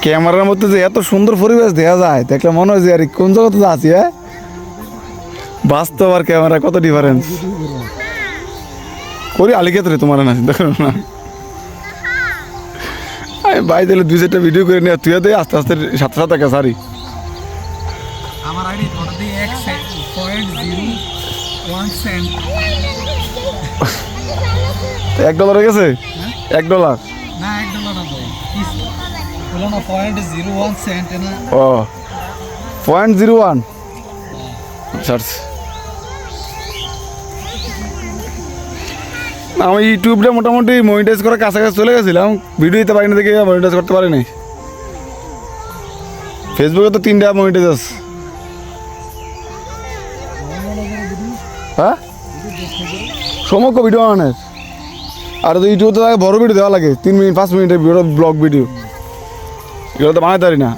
ক্যামেরার মধ্যে যে এত সুন্দর পরিবেশ দেখা যায়, দেখলে মনে হয় যে আর কোন জায়গাতে আছি। হ্যাঁ, বাস্তব আর ক্যামেরা কত ডিফারেন্স। করি আলিকে তোমার না চিন্তা করো না। আমি ভাই তাহলে 2-4টা ভিডিও করে নিয়ে তুই দে আস্তে আস্তে 7 টাকা সারি। আমার আইডি ধরে দিই 1.01 সেন্ট। $1 হয়ে গেছে? $1 না, $1 না ভাই, বলো না 0.01 সেন্ট না। ও 0.01 সার্চ। আমি ইউটিউবটা মোটামুটি মনিটাইজ করার কাছাকাছি চলে গেছিলাম, ভিডিও দিতে পারি না দেখে মনিটাইজ করতে পারিনি। ফেসবুকে তো 3টা মনিটাইজ আছে। হ্যাঁ, সমগ্র ভিডিও বানানোর আর তো ইউটিউবে তো বড় ভিডিও দেওয়া লাগে, 3 মিনিট 5 মিনিটের ভিডিও, ব্লগ ভিডিও, এগুলো তো বানাতে পারি না।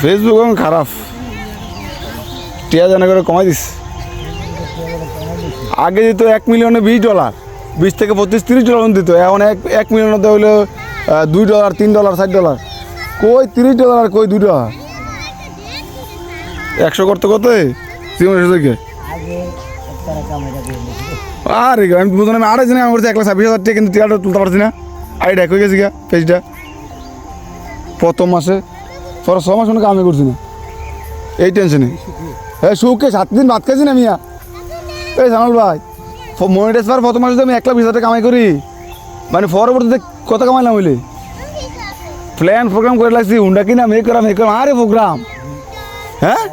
ফেসবুক এখন খারাপ, টিয়া জানা করে কমাই দিস। আগে দিত $1 মিলিয়নে $20, 20 থেকে $25-30 দিত। এখন $1 মিলিয়নে হইলো $2, $3, $60। কই $30 আর কই $2? 100 করতে করতে জীবন শেষ হয়ে। আরে আমি বুঝলাম, আমি 28 দিনে কাম করছি, 1,26,000 টাকা, কিন্তু টিয়াটা তুলতে পারছি না। আইডি হয়ে গেছি গা পেজটা প্রথম মাসে, পরে 6 মাস কোনো কামে করছি না, এই টেনশনে। হ্যাঁ, সুখে 7 দিন ভাত খাইছি না মিয়া। এই জানাল ভাই, মনিটাইজ পাওয়ার প্রথম মাসে আমি 1,20,000 টাকা কামাই করি, মানে পরবর্তীতে কত কামাইলাম হইলে প্ল্যান প্রোগ্রাম করে লাগছি, হুন্ডা কিনা মে করাম আরে প্রোগ্রাম। হ্যাঁ,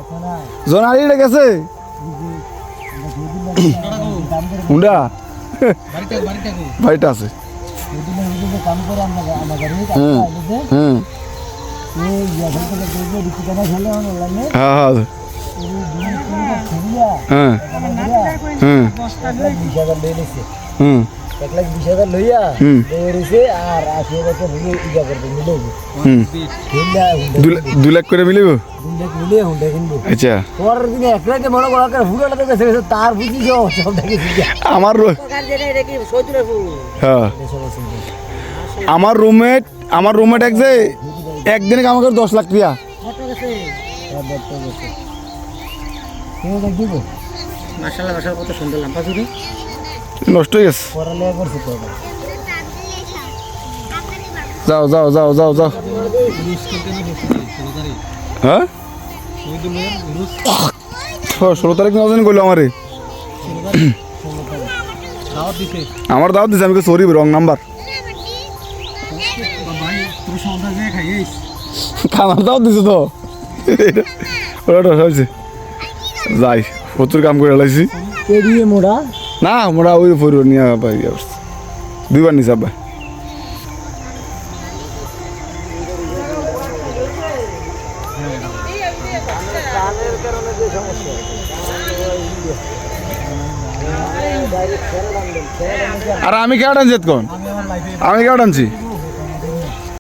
জোনারিটা গেছে হুন্ডা বাড়িটা আছে। হ্যাঁ হ্যাঁ হ্যাঁ, 1,20,000 লইয়া আর 2 লাখ করে মিলিব। আচ্ছা, আমার রুমমেট এক যে একদিনে কাম করে 10 লাখ টাকা। নষ্ট হয়ে গেছে। যাও যাও যাও যাও যাও। হ্যাঁ, 16 তারিখ না করলো আমারে, আমার দাওয়াত দিছে। আমি সরি, রং নাম্বার। আমার দাওয়াত দিছে তো, হয়েছে যাই, প্রচুর কাম করে লাইছি না। মোড়া ওই ফোর নিয়ে 2বার নিছে আব্বা। আর আমি কেউ আনছি, আমি কেউ আনছি।